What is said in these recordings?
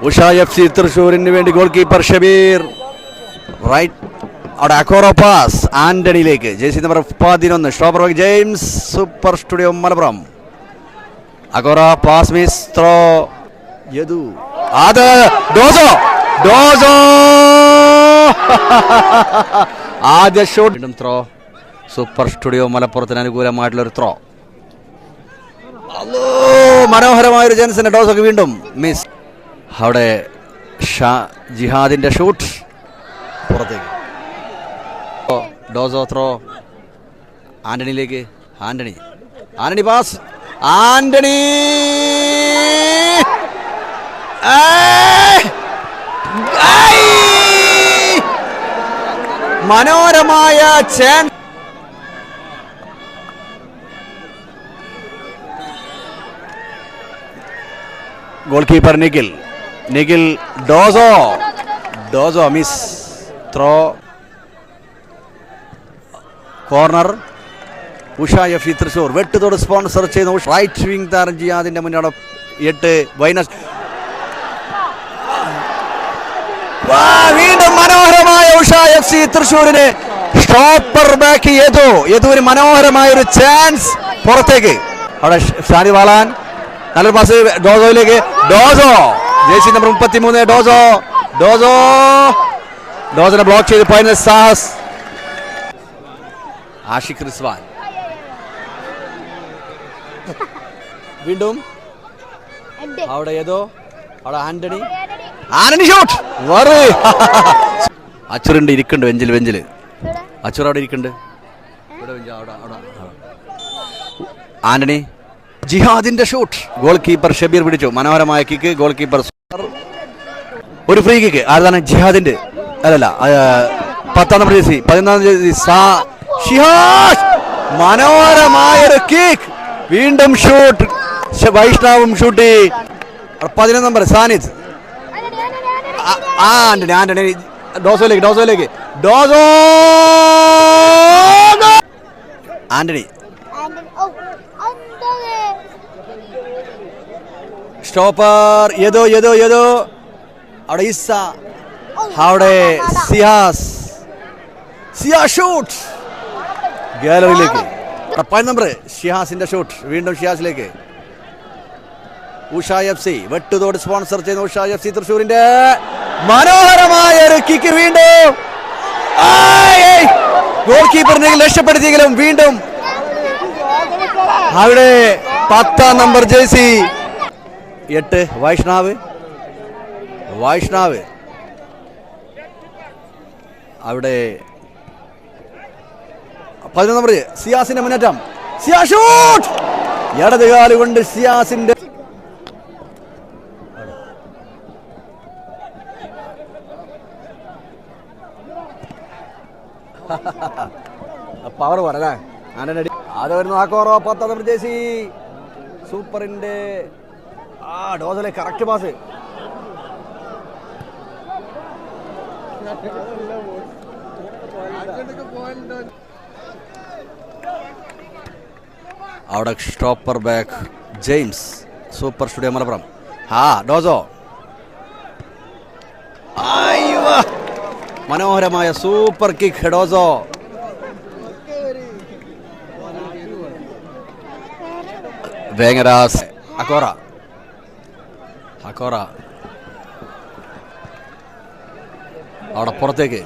Usha FC തൃശ്ശൂരിന് വേണ്ടി goal keeper Shabeer. Right, അവിടെ Akoro pass ആന്റണിയിലേക്ക്. Jersey number 11 stopper James. Super studio Malappuram. Akora pass miss. Throw Yadu. അത് Dosso ആദ്യ shot. വീണ്ടും ത്രോ. സൂപ്പർ സ്റ്റുഡിയോ മലപ്പുറത്തിന് അനുകൂലമായിട്ടുള്ള ഒരു ത്രോ. മനോഹരമായൊരു ചാൻസിന്റെ ഡോസൊക്കെ വീണ്ടും മിസ്. അവിടെ ജിഹാദിന്റെ ഷൂട്ട് പുറത്തേക്ക്. ഡോസോ ത്രോ ആന്റണിയിലേക്ക്. Antony pass. ആന്റണി മനോഹരമായ chance. Goal keeper Nikhil. Dosso miss. Throw. Corner. Usha FC Thrissur Vettuthodu sponsor ചെയ്യുന്ന റൈറ്റ് വിംഗ് താരം ജിയാദിന്റെ മുന്നോട്ട് 8 വൈനസ്. വീണ്ടും മനോഹരമായ ഉഷ FC തൃശ്ശൂരിന് സ്റ്റോപ്പർ ബാക്ക് യദുവിന് മനോഹരമായ ഒരു ചാൻസ് പുറത്തേക്ക്. അവിടെ ഷാനി വാളാൻ. നല്ലൊരു പാസ് ഡോസോയിലേക്ക്. ജേഴ്സി നമ്പർ 33 ഡോസോനെ ബ്ലോക്ക് ചെയ്ത് പോയിരുന്ന സാഹസ്. ആഷിഖ് റിസ്വാൻ. വീണ്ടും അവിടെ അവിടെ ആന്റണി ഷോട്ട്. അച്ചുറുണ്ട് ഇരിക്കുന്നുണ്ട് വെഞ്ചില്. അച്ചുർ അവിടെ ഇരിക്കുന്നുണ്ട്. ആന്റണി. ജിഹാദിന്റെ ഷൂട്ട്. ഗോൾ കീപ്പർ ഷബീർ പിടിച്ചു. മനോഹരമായ കിക്ക്. ഗോൾ കീപ്പർ ഒരു ഫ്രീ കിക്ക്. ആരാണ്? ജിഹാദിന്റെ അല്ലല്ല 10ാം നമ്പർ ജേഴ്സി 11ാം ജേഴ്സി ഷിഹാസ്. മനോഹരമായൊരു കിക്ക്. വീണ്ടും ഷൂട്ട്. വൈഷ്ണവും ഷൂട്ട്. 11 നമ്പർ സാനിദ്. ആന്റണി ഡോസോയിലേക്ക്. Antony stopper Yadu. അവിടെ ഇസ. അവിടെ സിയാസ് ഷൂട്ട്. ഗാലറിയിലേക്ക്. 10 നമ്പർ ഷിഹാസിന്റെ ഷൂട്ട്. വീണ്ടും ഷിഹാസിലേക്ക്. ഉഷ FC വെട്ടുതോട് സ്പോൺസർ ചെയ്യുന്ന ഉഷ FC തൃശ്ശൂരിന്റെ മനോഹരമായ ഒരു കിക്ക്. വീണ്ടും ഗോൾ കീപ്പറിനെ രക്ഷപ്പെടുത്തിയെങ്കിലും വീണ്ടും അവിടെ 10ാം നമ്പർ ജേഴ്സി 8 വൈഷ്ണവ്. അവിടെ 11 നമ്പർ സിയാസിന്റെ മുന്നേറ്റം. ഷൂട്ട്. ഇടത് കാലുകൊണ്ട് സിയാസിന്റെ പവർ പറ. ആന്റണി അത് വരുന്നു. ആക്കോറോ 10ാം നമ്പർ ജേഴ്സി സൂപ്പറിന്റെ ഡോസലെ കറക്റ്റ് പാസ്. അവിടെ stopper back James. Super studio Malappuram. Dosso. മനോഹരമായ സൂപ്പർ കിക്ക്. ഡോസോ. വേങ്ങരാസ്. അക്കോറ അവിടെ പുറത്തേക്ക്.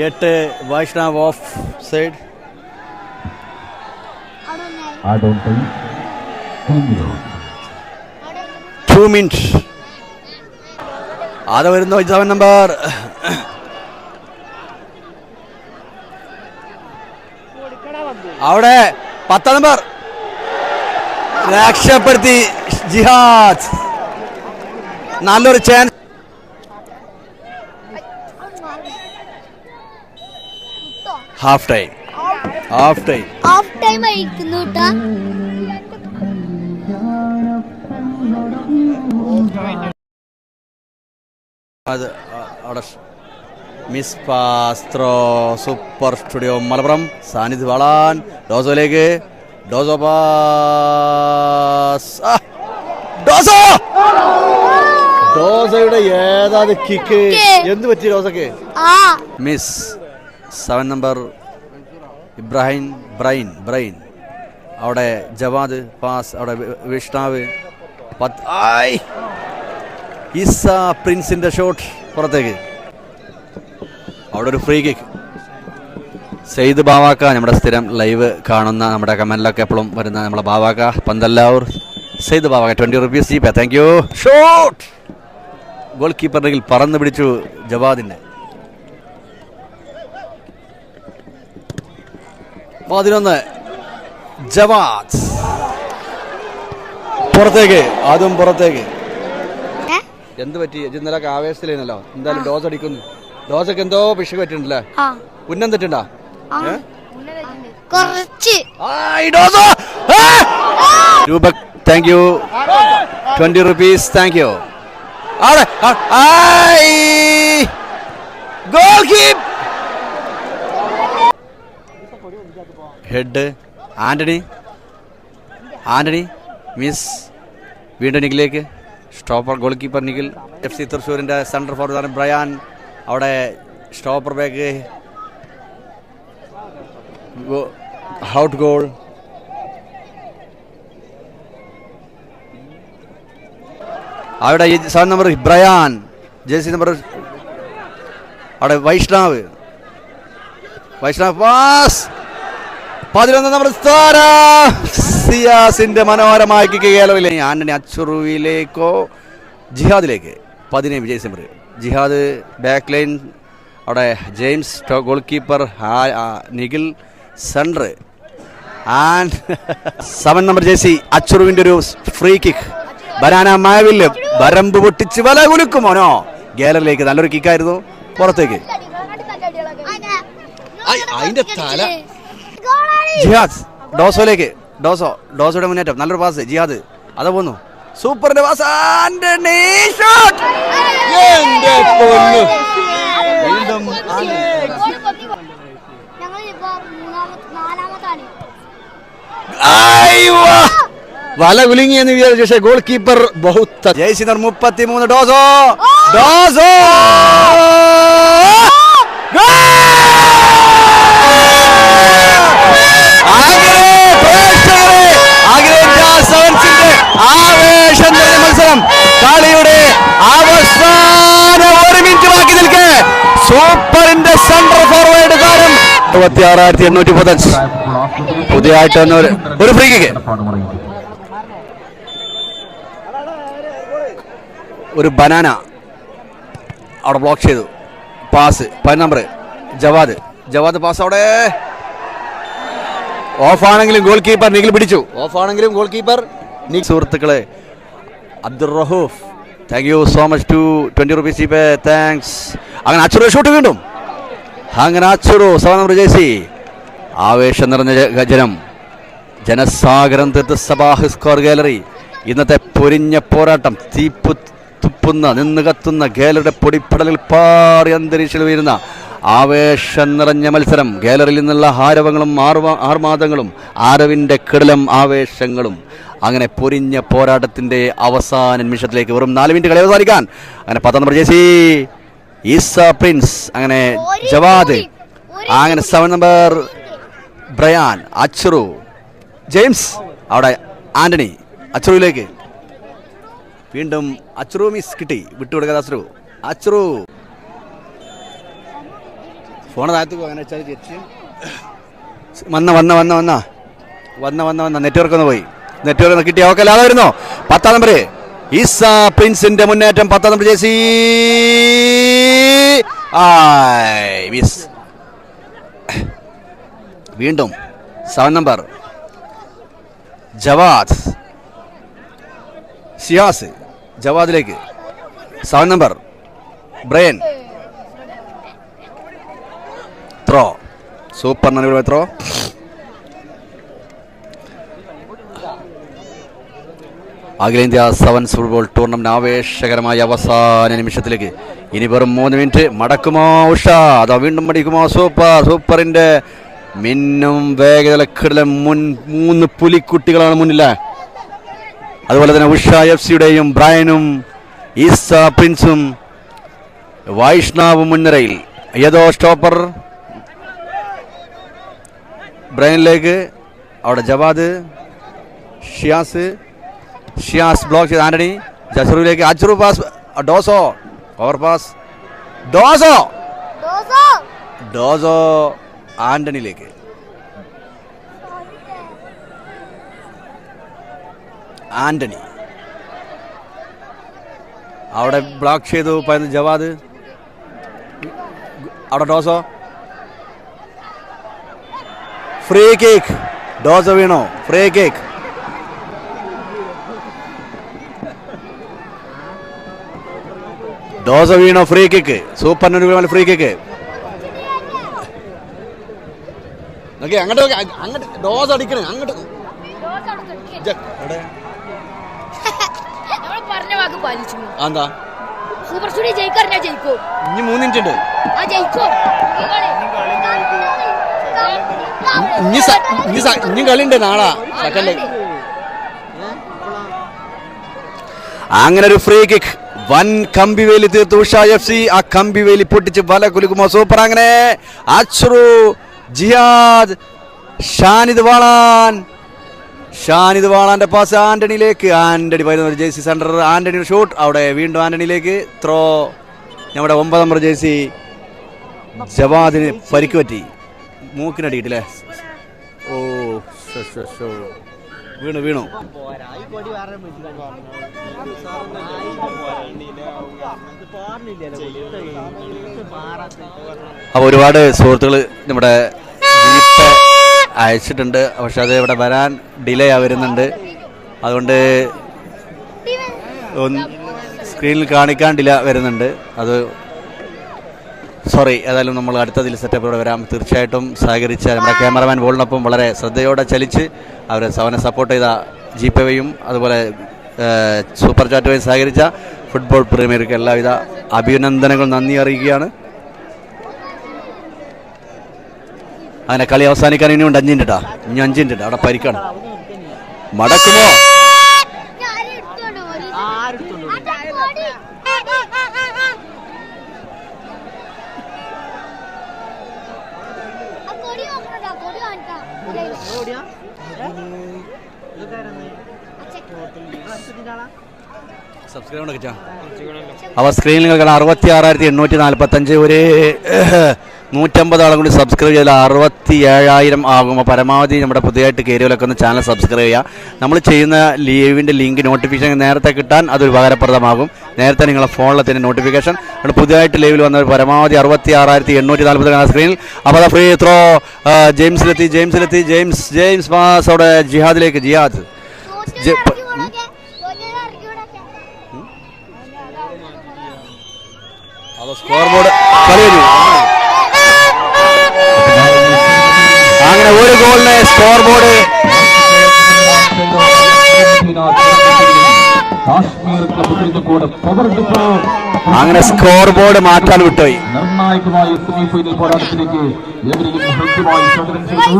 എട്ട് വൈഷ്ണവ് ഓഫ് സൈഡ്. 2 minutes. അത് വരുന്നു 7 നമ്പർ. അവിടെ 10ാം നമ്പർ രക്ഷപ്പെടുത്തി ജിഹാദ്. നല്ലൊരു chance. Half time. Half time ആയിരിക്കുന്നു കേട്ടോ. അത് അവിടെ miss pass throw. Super studio Malappuram സാന്നിധ്യം വളാൻ. ഡോസോയിലേക്ക്. ഡോസോ പാസ്. ഡോസോ ഡോസയുടെ ഏതാത് കിക്ക്. എന്ത് പറ്റി ഡോസക്ക്? മിസ്. 7 number Ibrahim brine. അവിടെ ജവാദ് പാസ്. അവിടെ വിഷ്ണാവ്. ഇസ പ്രിൻസിന്റെ ഷോട്ട് പുറത്തേക്ക്. അവിടെ ഒരു ഫ്രീ കിക്ക്. സെയ്ദ് ബാവാക്ക, നമ്മുടെ സ്ഥിരം ലൈവ് കാണുന്ന, നമ്മുടെ കമന്റിലൊക്കെ എപ്പോഴും വരുന്ന നമ്മളെ ബാവാക്ക പന്തല്ലാവൂർ സെയ്ദ് ബാവാക്ക 20 rupees ജീപ്പ. Thank you. ഷോട്ട്. ഗോൾ കീപ്പറിനെങ്കിൽ പറന്ന് പിടിച്ചു ജവാദിനെ. 11 ജവാദ് പുറത്തേക്ക്. അതും പുറത്തേക്ക്. എന്ത് പറ്റി? ഇന്നലെ ആവേശത്തിലേനല്ലോ. എന്തായാലും ഡോസ് അടിക്കുന്നു. ഡോസൊക്കെ എന്തോ പിശക് പറ്റിണ്ടല്ലേ? ഉന്നം തെറ്റുണ്ടാ? Thank you. 20 rupees. Thank you. Head. Antony miss. വീണ്ടും നിഖിലേക്ക്. Stopper goal keeper Nikhil. FC തൃശ്ശൂരിൻ്റെ സെൻട്രൽ ഫോർവേഡ് ബ്രയാൻ. അവിടെ സ്റ്റോപ്പർ ബാക്ക്. Out goal. അവിടെ 7 നമ്പർ ബ്രയാൻ. ജേഴ്സി നമ്പർ അവിടെ വൈഷ്ണവ് പാസ്. 11 നമ്പർ സിയാസിന്റെ മനോഹരമായ കിക്ക്. ആന്റണി അച്ചുറുവിലേക്കോ ജിഹാദിലേക്ക്. 17 jersey number Jihad. Back line അവിടെ James. Goal keeper Nikhil. Centre and 7 number jersey അച്ചുറുവിന്റെ ഒരു ഫ്രീ കിക്ക്. ബനാന മാവില് വരമ്പ് പൊട്ടിച്ച് വല കുലുക്കുമോനോ. ഗാലറിയിലേക്ക് നല്ലൊരു കിക്കായിരുന്നു. പുറത്തേക്ക്. അതിന്റെ തല. ജിഹാദ് ഡോസോയിലേക്ക്. ഡോസോയുടെ മുന്നേറ്റം. നല്ലൊരു പാസ്. ജിഹാദ് അതാ പോന്നു. സൂപ്പറിന്റെ പാസ്. Antony shot. വല കുലുങ്ങിയെന്ന് വിചാരിച്ചു. പക്ഷേ ഗോൾ കീപ്പർ ബഹുത്ത. Jersey number 33 Dosso. ആവേശം നിറഞ്ഞ മത്സരം. കളിയുടെ അവസാന 1 മിനിറ്റ് ബാക്കി നിൽക്കെ സൂപ്പറിന്റെ സെൻട്രൽ ഫോർവേഡ് താരം 66,815 പുതിയതായിട്ട് ഒരു ഫ്രീ കിക്ക്. ഒരു ബനാന അവിടെ ബ്ലോക്ക് ചെയ്തു. Pass 10 number Jawad pass. അവിടെ ഓഫാണെങ്കിലും ഗോൾ കീപ്പർ നിഖിൽ പിടിച്ചു. ഓഫാണെങ്കിലും ഗോൾ കീപ്പർ. സുഹൃത്തുക്കളെ Abdul Rauf, thank you so much to 20 rupees GPay. Thanks. അങ്ങനെ അച്ചുറു ഷൂട്ട് വീണ്ടും. അങ്ങനെ അച്ചുറു 7 നമ്പർ ജേഴ്സി. ആവേശം നിറഞ്ഞ ജനസാഗരം തീർത്ത് സബാഹ് സ്കോർ ഗാലറി. ഇന്നത്തെ പൊരിഞ്ഞ പോരാട്ടം. തുപ്പുന്ന നിന്ന് കത്തുന്ന ഗാലറിയുടെ പൊടിപ്പടലിൽ പാറി അന്തരീക്ഷത്തിൽ വീഴുന്ന ആവേശം നിറഞ്ഞ മത്സരം. ഗാലറിയിൽ നിന്നുള്ള ഹാരവങ്ങളും ആർമാദങ്ങളും ആരവിൻ്റെ കിടലം ആവേശങ്ങളും. അങ്ങനെ പൊരിഞ്ഞ പോരാട്ടത്തിന്റെ അവസാന നിമിഷത്തിലേക്ക് വെറും 4 മിനിറ്റ് കളി അവസാനിക്കാൻ. അങ്ങനെ 10 നമ്പർ ജേഴ്സി ഈസ പ്രിൻസ്. അങ്ങനെ ജവാദ്. അങ്ങനെ 7 നമ്പർ ബ്രയാൻ. അച്ചുറു ജെയിംസ്. അവിടെ ആന്റണി അച്ചുറുവിലേക്ക്. വീണ്ടും അച്ചുറു മിസ്. കിട്ടി. വിട്ടുകൊടുക്കാതെ അച്ചുറു. ഫോൺ താഴത്തേക്ക് അങ്ങനെ വെച്ചാൽ വന്ന നെറ്റ്വർക്ക് ഒന്ന് പോയി. നെറ്റ്വർക്ക് കിട്ടി. ഓക്കെ അല്ലാതെ വരുന്നോ. 10 നമ്പർ ഈസ പ്രിൻസിന്റെ മുന്നേറ്റം. 10 നമ്പർ ജേഴ്സി മിസ്. വീണ്ടും 7 നമ്പർ ജവാദ്. സിയാസ് ജവാദിലേക്ക്. 7 number Brian. Throw. Super throw. അഖിലേന്ത്യാ സെവൻസ് ഫുട്ബോൾ ടൂർണമെന്റ് ആവേശകരമായ അവസാന നിമിഷത്തിലേക്ക് ഇനി വെറും 3 മിനിറ്റ്. മടക്കുമോ ഉഷ, അതോ വീണ്ടും മടിക്കുമോ? സൂപ്പറിന്റെ മിന്നും വേഗതലക്കിടലെ 3 പുലിക്കുട്ടികളാണ് മുന്നിൽ. അതുപോലെ തന്നെ ഉഷ FC-യുടെയും ബ്രയനും ഈസ പ്രിൻസും വൈഷ്ണവും മുൻനിരയിൽ. ഏതോ സ്റ്റോപ്പർ ബ്രയനിലേക്ക്, അവിടെ ജവാദ്, ഷിയാസ് ബ്ലോക്ക് ചെയ്ത് ആന്റണി ജസറുവിലേക്ക്. Ajru pass, Dosso over pass, Dosso ആന്റണിയിലേക്ക്. ആന്റണി അവിടെ ബ്ലോക്ക് ചെയ്തു ജവാദ്. അവിടെ ഡോസോ, ഫ്രീ കിക്ക്. ഡോസോ വീണോ, ഫ്രീ കിക്ക്. ഡോസോ വീണോ, ഫ്രീ കിക്ക്. സൂപ്പറിന് ഫ്രീ കിക്ക്. അങ്ങോട്ട് ഡോസ് അടിക്കണേ, അങ്ങോട്ട്. എന്താ സൂപ്പർ സ്റ്റുഡിയോ ജയിക്കും. ഇനി 3 മിനിറ്റ് ഉണ്ട്. ഇനി കളിയുണ്ട് നാളെ സെക്കൻഡ്. അങ്ങനെ ഒരു ഫ്രീ കിക്ക്, വൻ കമ്പിവേലി തീർത്തു ഉഷ FC. ആ കമ്പിവേലി പൊട്ടിച്ച് വല കുലുക്കുമോ? സൂപ്പർ. അങ്ങനെ അച്രു, ജിഹാദ്, ഷാനിദ് വാളാന്റെ പാസ് ആന്റണിയിലേക്ക്. ആന്റണി വരുന്ന ജേഴ്സി സെന്റർ. ആന്റണി ഷൂട്ട്, അവിടെ വീണ്ടും ആന്റണിയിലേക്ക് ത്രോ. നമ്മുടെ 9 നമ്പർ ജേഴ്സി ജവാദിന് പരിക്ക് പറ്റി, മൂക്കിനടിയിട്ടില്ലേ? ഓ വീണു. അപ്പോൾ ഒരുപാട് സുഹൃത്തുക്കൾ നമ്മുടെ ജീപ്പ് അയച്ചിട്ടുണ്ട്. പക്ഷെ അത് ഇവിടെ വരാൻ ഡിലേ വരുന്നുണ്ട്. അതുകൊണ്ട് സ്ക്രീനിൽ കാണിക്കാൻ ഡിലേ വരുന്നുണ്ട്. അത് സോറി. ഏതായാലും നമ്മൾ അടുത്തതിൽ സെറ്റപ്പ് ഇവിടെ വരാം. തീർച്ചയായിട്ടും സഹകരിച്ച നമ്മുടെ ക്യാമറമാൻ ബോളിനൊപ്പം വളരെ ശ്രദ്ധയോടെ ചലിച്ച് അവരെ സപ്പോർട്ട് ചെയ്ത ജീപ്പേയും അതുപോലെ സൂപ്പർ ചാറ്റുമായി സഹകരിച്ച ഫുട്ബോൾ പ്രേമികർക്ക് എല്ലാവിധ അഭിനന്ദനങ്ങളും നന്ദി അറിയിക്കുകയാണ്. അങ്ങനെ കളി അവസാനിക്കാൻ ഇനിയുണ്ട് 5 മിനിറ്റ്. ഇനി 5 മിനിറ്റ്. അവിടെ പരിക്കാണ്. മടക്കുമോ? അപ്പോൾ സ്ക്രീനിൽ നിങ്ങൾ 66,845 ഒരു 150 ആളും കൂടി സബ്സ്ക്രൈബ് ചെയ്താൽ 67,000 ആകുമ്പോൾ പരമാവധി നമ്മുടെ പുതിയതായിട്ട് കയറിയവരൊക്കെ ഒന്ന് ചാനൽ സബ്സ്ക്രൈബ് ചെയ്യുക. നമ്മൾ ചെയ്യുന്ന ലീവിൻ്റെ ലിങ്ക് നോട്ടിഫിക്കേഷൻ നേരത്തെ കിട്ടാൻ അതൊരു ഉപകാരപ്രദമാകും. നേരത്തെ നിങ്ങളെ ഫോണിൽ തന്നെ നോട്ടിഫിക്കേഷൻ. നമ്മൾ പുതിയതായിട്ട് ലീവിൽ വന്നവർ പരമാവധി 66,840 സ്ക്രീനിൽ. അപ്പോൾ ഫ്രീ ത്രോ ജെയിംസിലെത്തി. ജെയിംസ് പാസ് അവിടെ ജിഹാദിലേക്ക്. ജിഹാദ് സ്കോർ ബോർഡ് കളി വരും. അങ്ങനെ ഒരു ഗോളിന് സ്കോർ ബോർഡ് അങ്ങനെ സ്കോർ ബോർഡ് മാറ്റാൻ വിട്ടുപോയി. നിർണായകമായ സെമി ഫൈനൽ പോരാട്ടത്തിലേക്ക് ഏവരെയും ഹൃദ്യമായി സ്വാഗതം ചെയ്തു.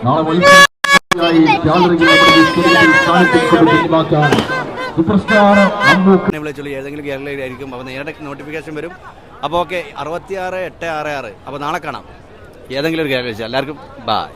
നാളെ ഏതെങ്കിലും കേരളയിലായിരിക്കും. അപ്പോൾ നേരിട്ട് നോട്ടിഫിക്കേഷൻ വരും. അപ്പോൾ ഓക്കെ 66,866. അപ്പോൾ നാളെ കാണാം ഏതെങ്കിലും ഒരു കേരള. എല്ലാവർക്കും ബൈ.